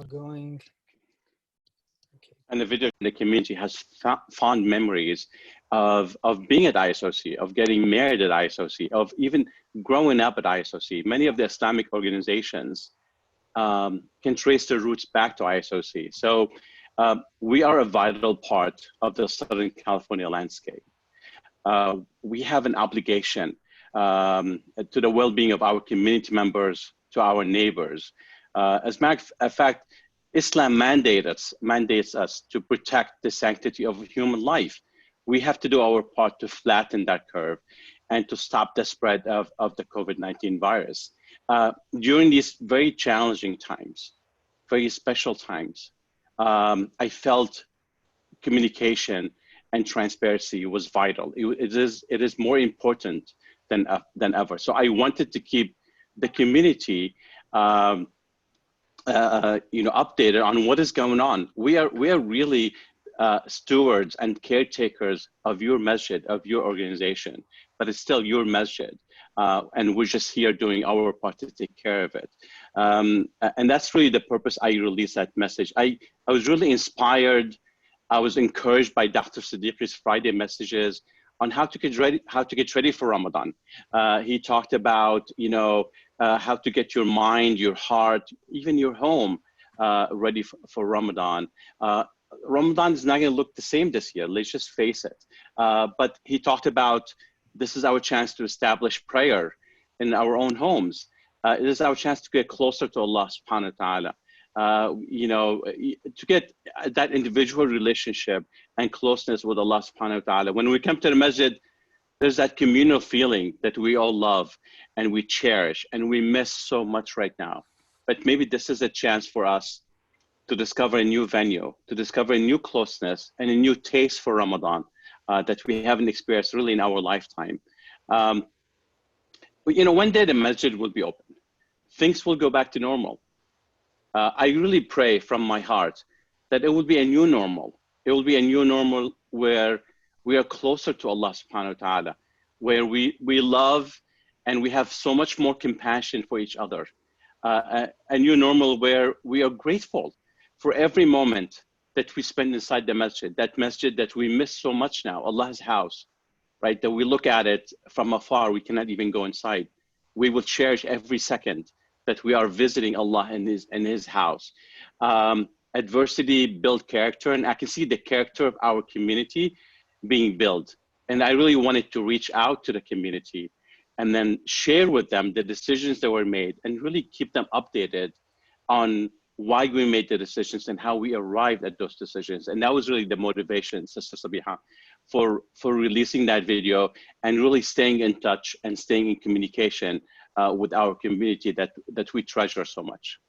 Going. Okay. And the video in the community has fond memories of being at ISOC, of getting married at ISOC, of even growing up at ISOC. Many of the Islamic organizations can trace their roots back to ISOC. So we are a vital part of the Southern California landscape. We have an obligation to the well-being of our community members, to our neighbors. As a matter of fact, Islam mandates us to protect the sanctity of human life. We have to do our part to flatten that curve and to stop the spread of the COVID-19 virus. During these very challenging times, very special times, I felt communication and transparency was vital. It is more important than ever. So I wanted to keep the community updated on what is going on. We are really stewards and caretakers of your masjid, of your organization, but it's still your masjid. And we're just here doing our part to take care of it. And that's really the purpose I released that message. I was really inspired. I was encouraged by Dr. Siddiqi's Friday messages on how to get ready for Ramadan. He talked about, how to get your mind, your heart, even your home ready for Ramadan. Ramadan is not going to look the same this year. Let's just face it. But he talked about this is our chance to establish prayer in our own homes. It is our chance to get closer to Allah subhanahu wa ta'ala. To get that individual relationship and closeness with Allah subhanahu wa ta'ala. When we come to the masjid, there's that communal feeling that we all love and we cherish and we miss so much right now. But maybe this is a chance for us to discover a new venue, to discover a new closeness and a new taste for Ramadan that we haven't experienced really in our lifetime. But one day the masjid will be open. Things will go back to normal. I really pray from my heart that it will be a new normal. It will be a new normal where we are closer to Allah subhanahu wa ta'ala, where we love and we have so much more compassion for each other. A new normal where we are grateful for every moment that we spend inside the masjid that we miss so much now, Allah's house, right? That we look at it from afar, we cannot even go inside. We will cherish every second that we are visiting Allah in his house. Adversity build character, and I can see the character of our community being built. And I really wanted to reach out to the community and then share with them the decisions that were made and really keep them updated on why we made the decisions and how we arrived at those decisions. And that was really the motivation, Sister Sabiha, for releasing that video and really staying in touch and staying in communication with our community that we treasure so much.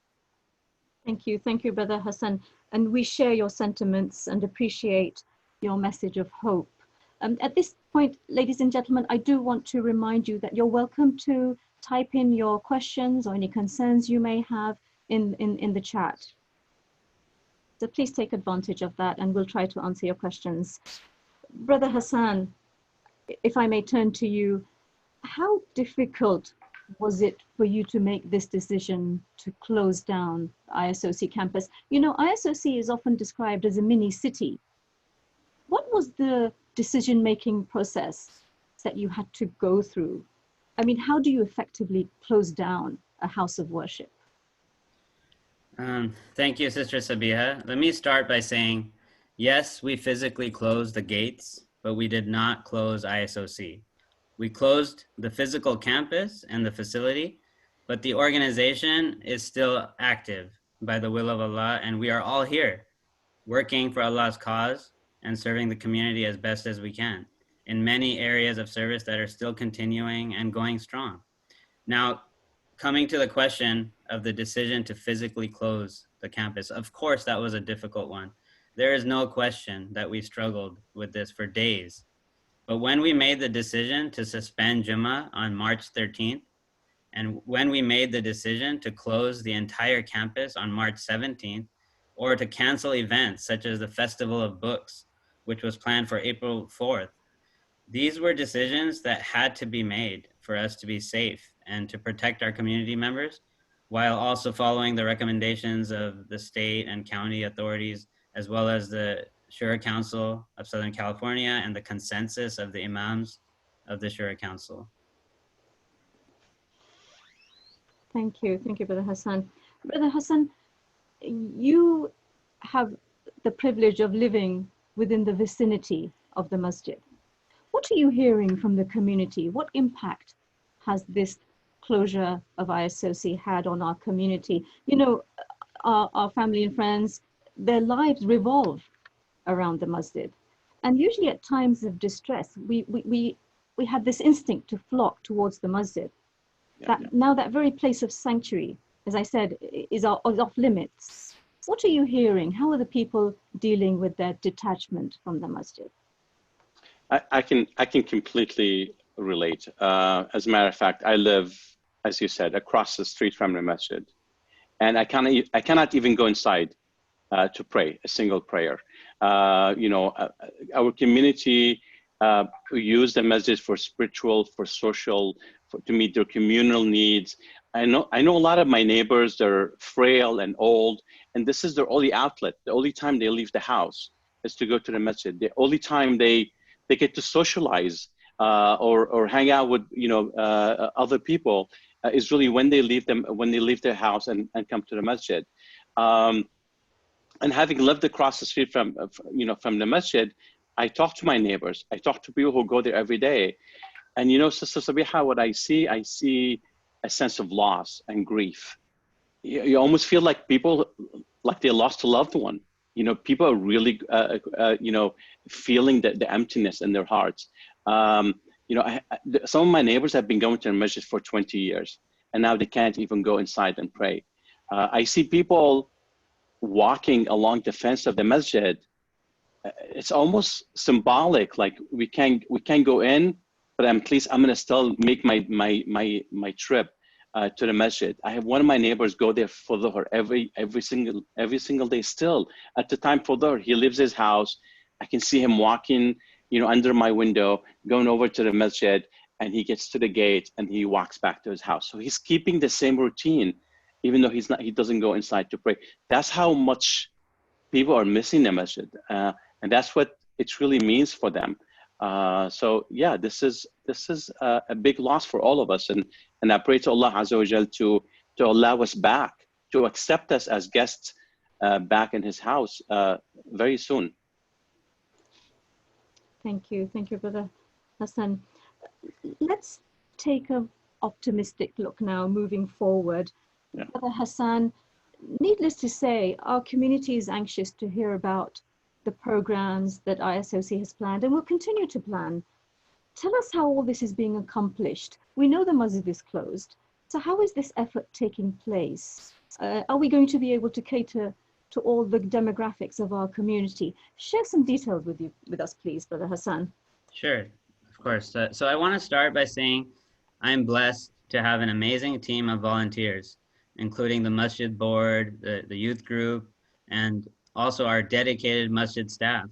Thank you, Brother Hassan. And we share your sentiments and appreciate your message of hope. At this point, ladies and gentlemen, I do want to remind you that you're welcome to type in your questions or any concerns you may have in the chat. So please take advantage of that and we'll try to answer your questions. Brother Hassan, if I may turn to you, how difficult was it for you to make this decision to close down ISOC campus? ISOC is often described as a mini city. What was the decision-making process that you had to go through? I mean, how do you effectively close down a house of worship? Thank you, Sister Sabiha. Let me start by saying, yes, we physically closed the gates, but we did not close ISOC. We closed the physical campus and the facility, but the organization is still active by the will of Allah, and we are all here working for Allah's cause and serving the community as best as we can in many areas of service that are still continuing and going strong. Now, coming to the question of the decision to physically close the campus, of course, that was a difficult one. There is no question that we struggled with this for days. But when we made the decision to suspend Jummah on March 13th, and when we made the decision to close the entire campus on March 17th, or to cancel events such as the Festival of Books, which was planned for April 4th, these were decisions that had to be made for us to be safe and to protect our community members. while also following the recommendations of the state and county authorities, as well as the Shura Council of Southern California and the consensus of the imams of the Shura Council. Thank you, Brother Hassan. Brother Hassan, you have the privilege of living within the vicinity of the masjid. What are you hearing from the community? What impact has this closure of ISOC had on our community? You know, our family and friends, their lives revolve around the masjid. And usually at times of distress, we have this instinct to flock towards the masjid. Now that very place of sanctuary, as I said, is off limits. What are you hearing? How are the people dealing with their detachment from the masjid? I can completely relate. As a matter of fact, I live, as you said, across the street from the masjid, and I cannot even go inside to pray a single prayer. You know, our community use the masjid for spiritual, for social, to meet their communal needs. I know a lot of my neighbors, they're frail and old, and this is their only outlet. The only time they leave the house is to go to the masjid. The only time they get to socialize or hang out with, you know, other people is really when they leave their house and come to the masjid. And having lived across the street from the masjid, I talk to my neighbors. I talk to people who go there every day. And, you know, Sister Sabiha, what I see a sense of loss and grief. You almost feel like people, like they lost a loved one. You know, people are really, you know, feeling the emptiness in their hearts. You know, some of my neighbors have been going to the masjid for 20 years, and now they can't even go inside and pray. I see people walking along the fence of the masjid. It's almost symbolic, like we can't go in, but at least I'm gonna still make my trip to the masjid. I have one of my neighbors go there for dhuhr every single day still. At the time for dhuhr, he leaves his house. I can see him walking, you know, under my window, going over to the masjid, and he gets to the gate and he walks back to his house. So he's keeping the same routine, even though he doesn't go inside to pray. That's how much people are missing the masjid, and that's what it really means for them. So yeah, this is a big loss for all of us, and I pray to Allah Azza wa Jal to allow us back, to accept us as guests back in His house very soon. Thank you, Brother Hassan. Let's take an optimistic look now, moving forward. Yeah. Brother Hassan, needless to say, our community is anxious to hear about the programs that ISOC has planned and will continue to plan. Tell us how all this is being accomplished. We know the masjid is closed, so how is this effort taking place? Are we going to be able to cater to all the demographics of our community? Share some details with us, please, Brother Hassan. Sure, of course. So I want to start by saying I'm blessed to have an amazing team of volunteers, including the masjid board, the youth group, and also our dedicated masjid staff.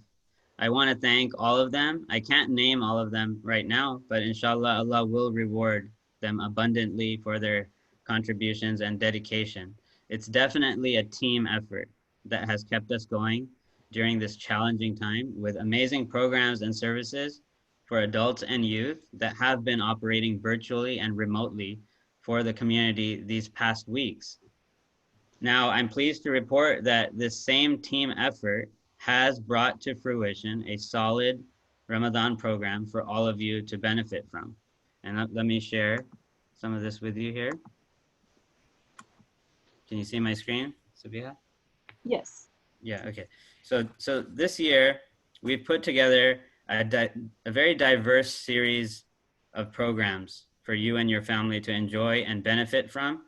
I want to thank all of them. I can't name all of them right now, but inshallah, Allah will reward them abundantly for their contributions and dedication. It's definitely a team effort that has kept us going during this challenging time with amazing programs and services for adults and youth that have been operating virtually and remotely for the community these past weeks. Now, I'm pleased to report that this same team effort has brought to fruition a solid Ramadan program for all of you to benefit from. And let me share some of this with you here. Can you see my screen, Sabiha? Yes. Yeah, okay. So this year, we've put together a very diverse series of programs for you and your family to enjoy and benefit from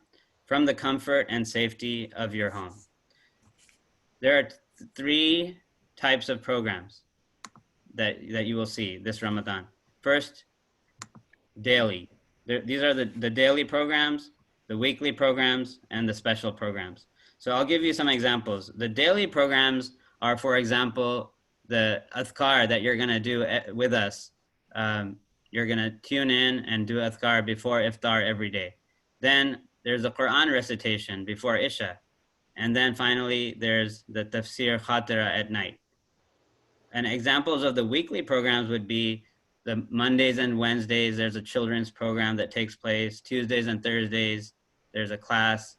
the comfort and safety of your home. There are three types of programs that you will see this Ramadan. First, daily. These are the daily programs, the weekly programs, and the special programs. So I'll give you some examples. The daily programs are, for example, the adhkar that you're gonna do with us. You're gonna tune in and do adhkar before iftar every day. Then there's a Quran recitation before Isha. And then finally, there's the tafsir khatira at night. And examples of the weekly programs would be the Mondays and Wednesdays, there's a children's program that takes place. Tuesdays and Thursdays, there's a class.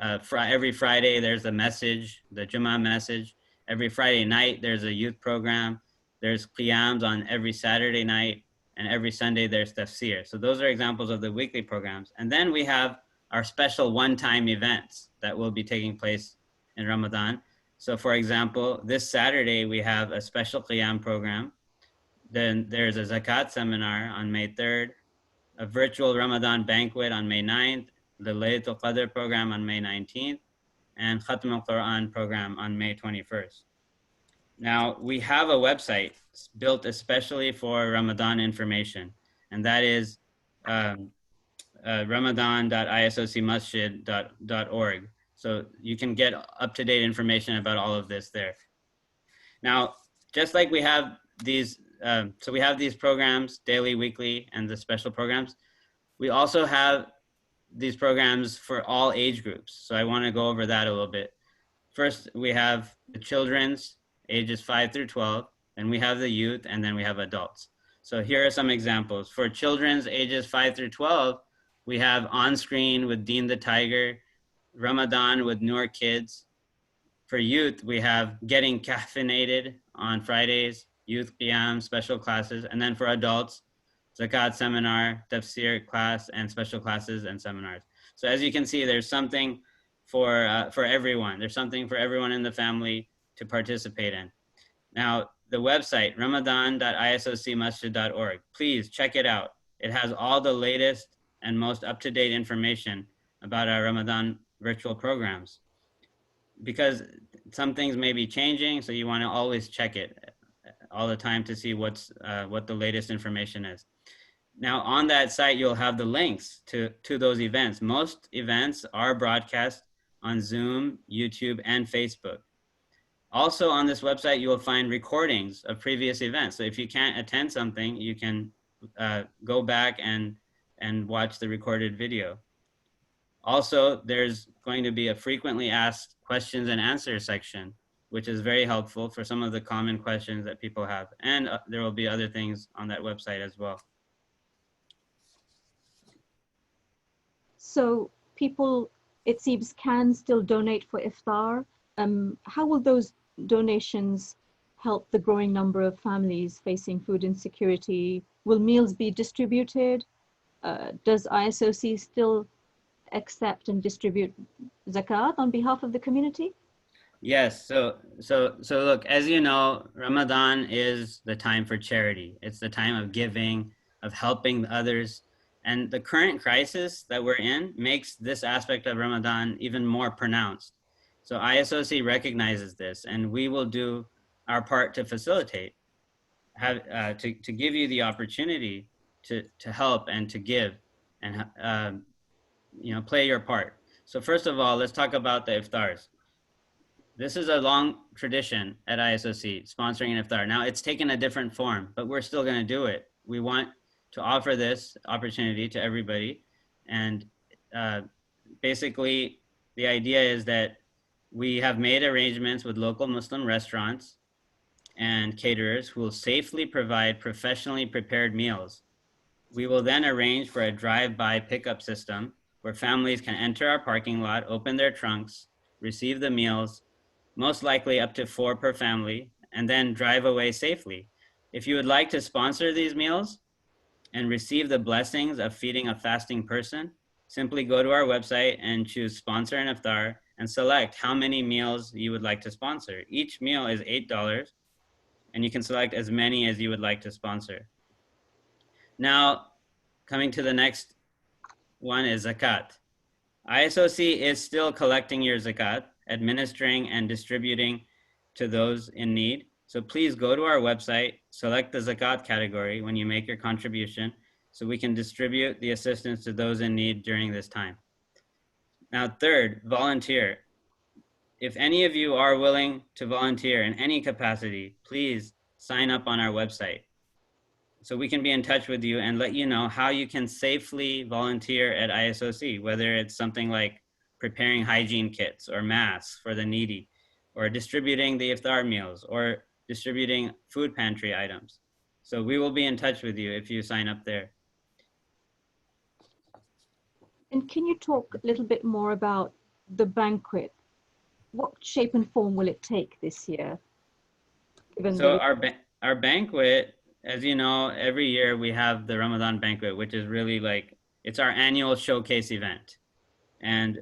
Every Friday, there's a message, the Jummah message. Every Friday night, there's a youth program. There's qiyams on every Saturday night, and every Sunday, there's tafsir. So those are examples of the weekly programs. And then we have our special one-time events that will be taking place in Ramadan. So for example, this Saturday, we have a special qiyam program. Then there's a Zakat seminar on May 3rd, a virtual Ramadan banquet on May 9th, the Laylatul Qadr program on May 19th, and Khatm al-Quran program on May 21st. Now, we have a website built especially for Ramadan information, and that is ramadan.isocmasjid.org. So you can get up-to-date information about all of this there. Now, just like we have these, so we have these programs, daily, weekly, and the special programs. We also have these programs for all age groups. So I want to go over that a little bit. First, we have the children's ages 5 through 12, then we have the youth, and then we have adults. So here are some examples. For children's ages 5 through 12, we have On Screen with Dean the Tiger, Ramadan with Noor Kids. For youth, we have Getting Caffeinated on Fridays, Youth Qiyam, special classes. And then for adults, Zakat seminar, tafsir class, and special classes and seminars. So as you can see, there's something for everyone. There's something for everyone in the family to participate in. Now, the website, ramadan.isocmasjid.org, please check it out. It has all the latest and most up-to-date information about our Ramadan virtual programs. Because some things may be changing, so you want to always check it all the time to see what the latest information is. Now, on that site, you'll have the links to those events. Most events are broadcast on Zoom, YouTube, and Facebook. Also on this website, you will find recordings of previous events. So if you can't attend something, you can go back and watch the recorded video. Also, there's going to be a frequently asked questions and answers section, which is very helpful for some of the common questions that people have. And there will be other things on that website as well. So people, it seems, can still donate for iftar. How will those donations help the growing number of families facing food insecurity? Will meals be distributed? Does ISOC still accept and distribute zakat on behalf of the community? Yes, so look, as you know, Ramadan is the time for charity. It's the time of giving, of helping others. And the current crisis that we're in makes this aspect of Ramadan even more pronounced. So ISOC recognizes this, and we will do our part to facilitate, to give you the opportunity to help and to give and play your part. So first of all, let's talk about the iftars. This is a long tradition at ISOC, sponsoring an iftar. Now it's taken a different form, but we're still going to do it. We want to offer this opportunity to everybody. And basically, the idea is that we have made arrangements with local Muslim restaurants and caterers who will safely provide professionally prepared meals. We will then arrange for a drive-by pickup system where families can enter our parking lot, open their trunks, receive the meals, most likely up to 4 per family, and then drive away safely. If you would like to sponsor these meals and receive the blessings of feeding a fasting person, simply go to our website and choose sponsor an iftar and select how many meals you would like to sponsor. Each meal is $8, and you can select as many as you would like to sponsor. Now, coming to the next one is zakat. ISOC is still collecting your zakat, administering and distributing to those in need. So please go to our website, select the zakat category when you make your contribution, so we can distribute the assistance to those in need during this time. Now, third, volunteer. If any of you are willing to volunteer in any capacity, please sign up on our website. so we can be in touch with you and let you know how you can safely volunteer at ISOC, whether it's something like preparing hygiene kits or masks for the needy, or distributing the iftar meals, or distributing food pantry items. So we will be in touch with you if you sign up there. And can you talk a little bit more about the banquet? What shape and form will it take this year? So our banquet, as you know, every year we have the Ramadan banquet, which is really like, it's our annual showcase event. And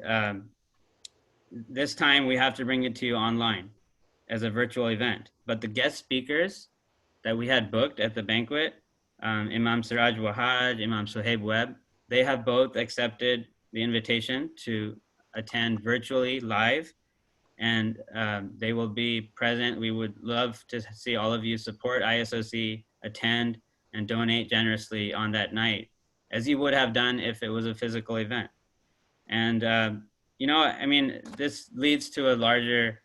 this time we have to bring it to you online as a virtual event. But the guest speakers that we had booked at the banquet, Imam Siraj Wahad, Imam Suhaib Webb, they have both accepted the invitation to attend virtually live, and they will be present. We would love to see all of you support ISOC, attend, and donate generously on that night, as you would have done if it was a physical event. And, you know, I mean, this leads to a larger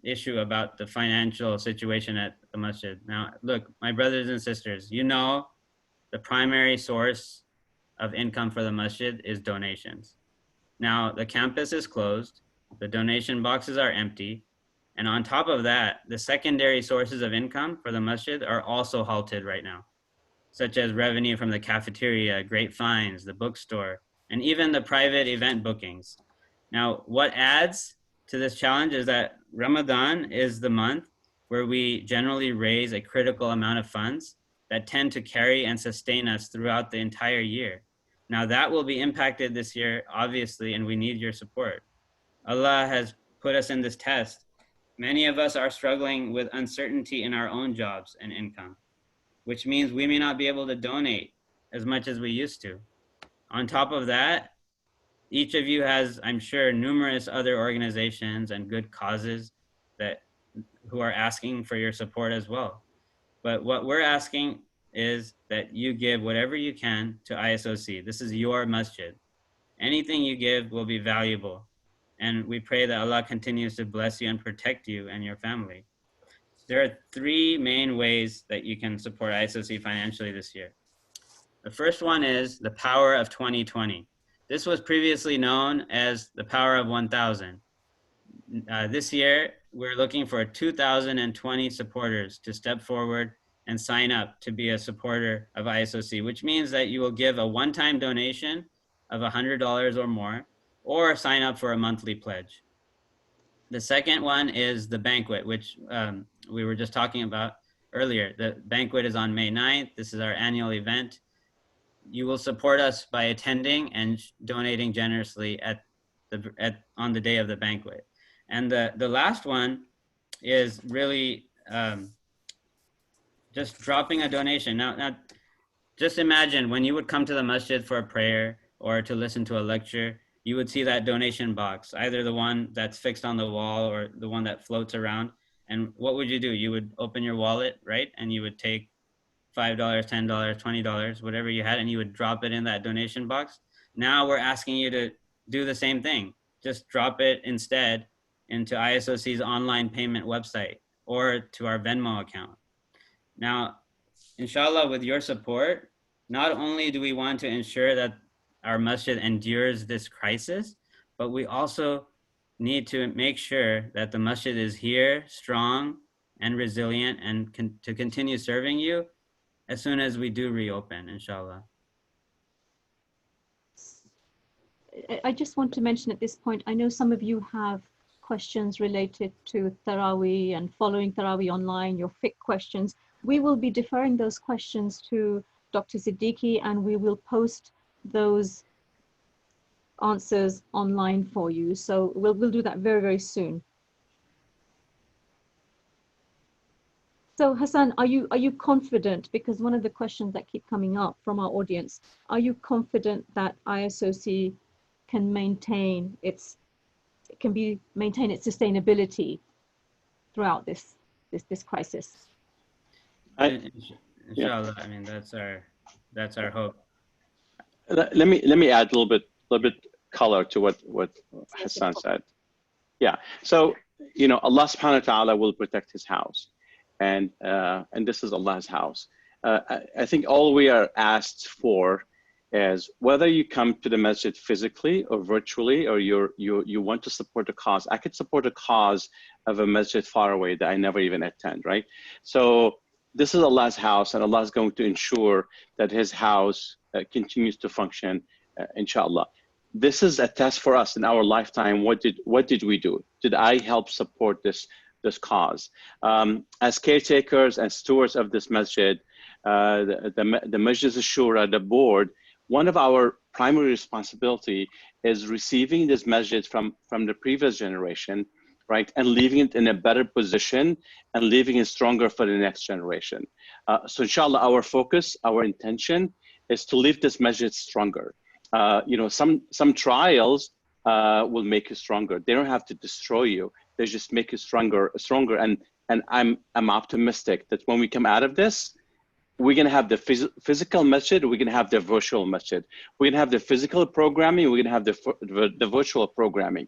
issue about the financial situation at the masjid. Now, look, my brothers and sisters, you know, the primary source of income for the masjid is donations. Now, the campus is closed, the donation boxes are empty, and on top of that, the secondary sources of income for the masjid are also halted right now, such as revenue from the cafeteria, grapevines, the bookstore, and even the private event bookings. Now, what adds to this challenge is that Ramadan is the month where we generally raise a critical amount of funds that tend to carry and sustain us throughout the entire year. Now that will be impacted this year, obviously, and we need your support. Allah has put us in this test. Many of us are struggling with uncertainty in our own jobs and income, which means we may not be able to donate as much as we used to. On top of that, each of you has, I'm sure, numerous other organizations and good causes who are asking for your support as well. But what we're asking is that you give whatever you can to ISOC. This is your masjid. Anything you give will be valuable. And we pray that Allah continues to bless you and protect you and your family. There are three main ways that you can support ISOC financially this year. The first one is the power of 2020. This was previously known as the power of 1,000. This year, we're looking for 2,020 supporters to step forward and sign up to be a supporter of ISOC, which means that you will give a one-time donation of $100 or more, or sign up for a monthly pledge. The second one is the banquet, which we were just talking about earlier. The banquet is on May 9th. This is our annual event. You will support us by attending and donating generously on the day of the banquet. And the last one is really just dropping a donation. Now, just imagine when you would come to the masjid for a prayer or to listen to a lecture, you would see that donation box, either the one that's fixed on the wall or the one that floats around. And what would you do? You would open your wallet, right? And you would take $5, $10, $20, whatever you had, and you would drop it in that donation box. Now we're asking you to do the same thing. Just drop it instead into ISOC's online payment website or to our Venmo account. Now, inshallah, with your support, not only do we want to ensure that our masjid endures this crisis, but we also need to make sure that the masjid is here, strong and resilient, and to continue serving you as soon as we do reopen, inshallah. I just want to mention at this point, I know some of you have questions related to Taraweeh and following Taraweeh online, your fiqh questions. We will be deferring those questions to Dr. Siddiqi, and we will post those answers online for you. So we'll do that very, very soon. So Hassan, are you confident, because one of the questions that keep coming up from our audience, are you confident that ISOC can maintain its sustainability throughout this crisis? Inshallah, I mean, that's our hope. Let me add a little bit color to what Hassan said. Yeah. So, you know, Allah subhanahu wa ta'ala will protect his house. And this is Allah's house. I think all we are asked for is whether you come to the masjid physically or virtually, or you want to support a cause. I could support a cause of a masjid far away that I never even attend, right? So this is Allah's house, and Allah is going to ensure that His house continues to function, inshallah. This is a test for us in our lifetime. What did we do? Did I help support this cause? As caretakers and stewards of this masjid, the Masjid al-Shura, the board, one of our primary responsibility is receiving this masjid from the previous generation, right, and leaving it in a better position and leaving it stronger for the next generation. So inshallah, our focus, our intention is to leave this masjid stronger. Some trials will make you stronger. They don't have to destroy you. They just make you stronger. And I'm optimistic that when we come out of this, we're going to have the physical masjid, we're going to have the virtual masjid. We're going to have the physical programming, we're going to have the virtual programming.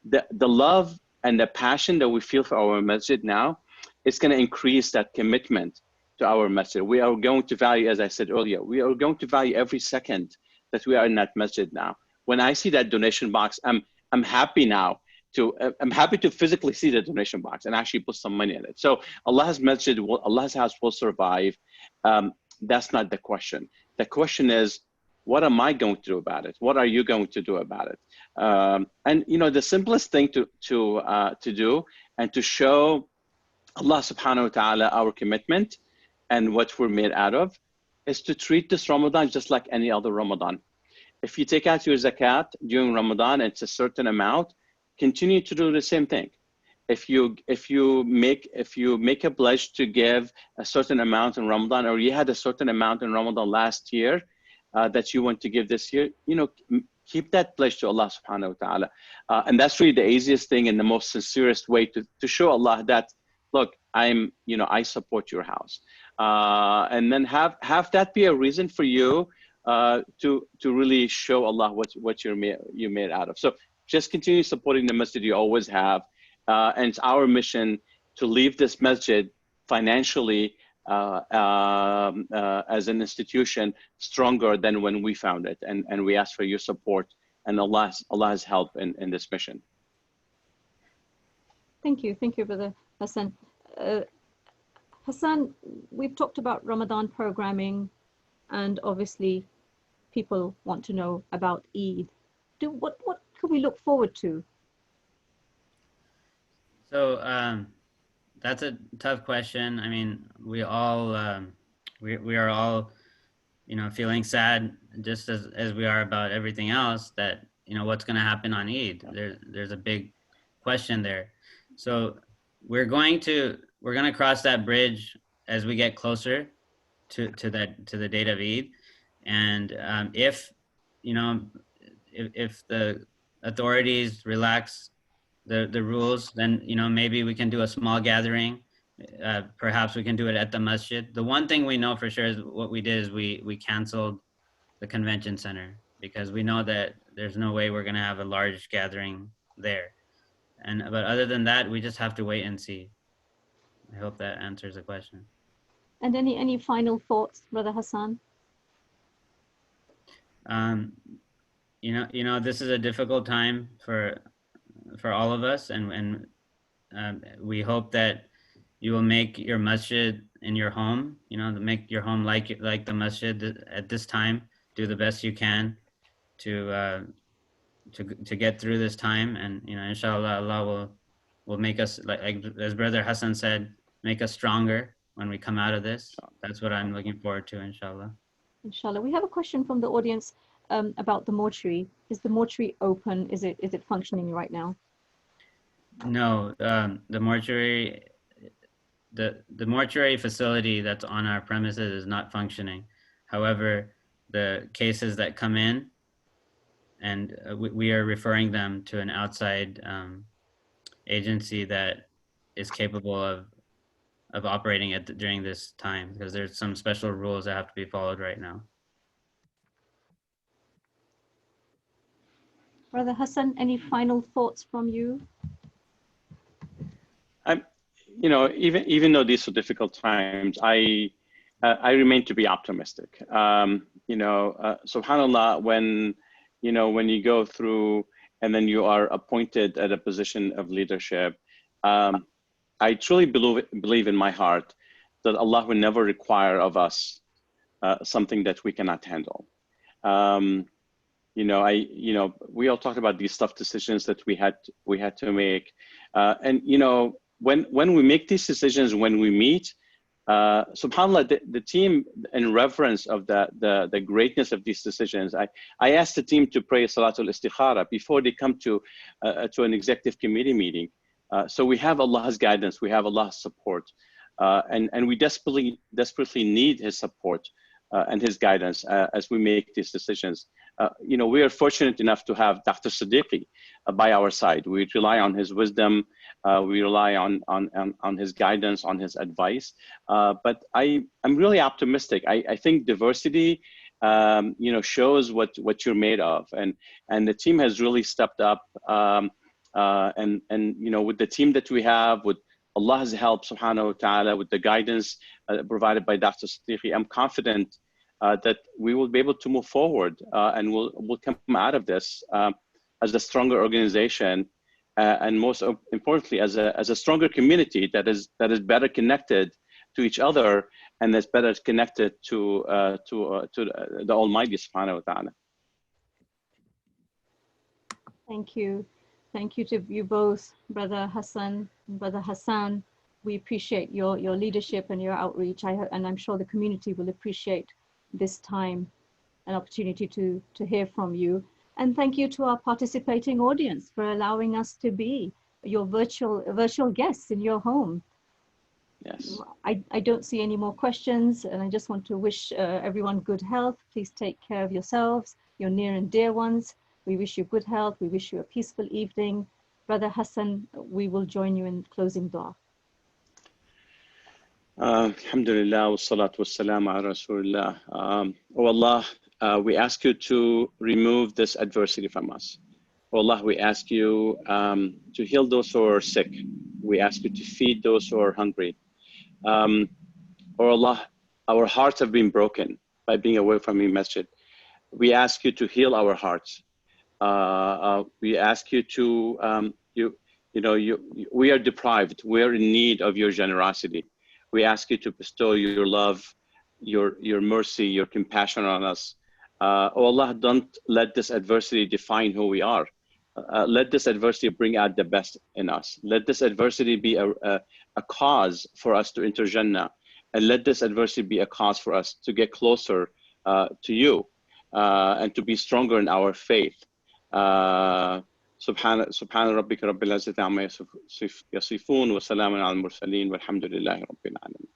The love and the passion that we feel for our masjid now, it's going to increase that commitment to our masjid. We are going to value, as I said earlier, we are going to value every second that we are in that masjid now. When I see that donation box, I'm happy now. I'm happy to physically see the donation box and actually put some money in it. So Allah's masjid, Allah's house will survive. That's not the question. The question is, what am I going to do about it? What are you going to do about it? And the simplest thing to do and to show Allah subhanahu wa ta'ala our commitment and what we're made out of is to treat this Ramadan just like any other Ramadan. If you take out your zakat during Ramadan, it's a certain amount, continue to do the same thing. If you make a pledge to give a certain amount in Ramadan, or you had a certain amount in Ramadan last year that you want to give this year, keep that pledge to Allah subhanahu wa ta'ala. And that's really the easiest thing and the most sincerest way to show Allah that, look, I support your house. And then have that be a reason for you to really show Allah what you're made out of. So just continue supporting the masjid you always have. And it's our mission to leave this masjid financially as an institution stronger than when we found it. And we ask for your support and Allah's help in this mission. Thank you, Brother Hassan. Hassan, we've talked about Ramadan programming, and obviously people want to know about Eid. What can we look forward to? So that's a tough question. I mean, we all we are all feeling sad just as we are about everything else, that what's going to happen on Eid. There's a big question there. So we're going to cross that bridge as we get closer to the date of Eid. And if the authorities relax the rules, then maybe we can do a small gathering. Perhaps we can do it at the masjid. The one thing we know for sure is what we did is we canceled the convention center, because we know that there's no way we're going to have a large gathering there. But other than that, we just have to wait and see. I hope that answers the question. And any final thoughts, Brother Hassan? This is a difficult time for all of us, and we hope that you will make your masjid in your home, make your home like the masjid at this time. Do the best you can to get through this time, and inshallah Allah will make us, like as Brother Hassan said, make us stronger when we come out of this. That's what I'm looking forward to, inshallah. Inshallah. We have a question from the audience about the mortuary. Is the mortuary open? Is it functioning right now? No, the mortuary facility that's on our premises is not functioning. However, the cases that come in, and we are referring them to an outside agency that is capable of operating during this time, because there's some special rules that have to be followed right now. Brother Hassan, any final thoughts from you? Even though these are difficult times, I I remain to be optimistic. Subhanallah, when you go through and then you are appointed at a position of leadership, I truly believe in my heart that Allah will never require of us something that we cannot handle. We all talked about these tough decisions that we had to make, and when we make these decisions, when we meet, subhanallah, the team, in reverence of the greatness of these decisions, I asked the team to pray Salatul Istikhara before they come to an executive committee meeting. So we have Allah's guidance, we have Allah's support, and we desperately need His support and His guidance as we make these decisions. We are fortunate enough to have Dr. Siddiqi by our side. We rely on his wisdom, we rely on his guidance, on his advice. But I'm really optimistic. I think diversity, shows what you're made of, and the team has really stepped up. And with the team that we have, with Allah's help, subhanahu wa ta'ala, with the guidance provided by Dr. Siddiqi, I'm confident that we will be able to move forward and we'll come out of this as a stronger organization, and most importantly, as a stronger community that is better connected to each other and that's better connected to the Almighty subhanahu wa ta'ala. Thank you. Thank you to you both, Brother Hassan and Brother Hassan. We appreciate your leadership and your outreach, and I'm sure the community will appreciate this time, an opportunity to hear from you. And thank you to our participating audience for allowing us to be your virtual guests in your home. Yes. I don't see any more questions, and I just want to wish everyone good health. Please take care of yourselves, your near and dear ones. We wish you good health. We wish you a peaceful evening. Brother Hassan, we will join you in closing dua. Alhamdulillah, wa salatu wa salam ala Rasulullah. Oh Allah, we ask you to remove this adversity from us. Oh Allah, we ask you to heal those who are sick. We ask you to feed those who are hungry. Oh Allah, our hearts have been broken by being away from your masjid. We ask you to heal our hearts. We ask you to, we are deprived. We are in need of your generosity. We ask you to bestow your love, your mercy, your compassion on us. Oh Allah, don't let this adversity define who we are. Let this adversity bring out the best in us. Let this adversity be a cause for us to enter Jannah. And let this adversity be a cause for us to get closer to you and to be stronger in our faith. سبحان ربك رب العزة عما يصفون وسلام على المرسلين والحمد لله رب العالمين.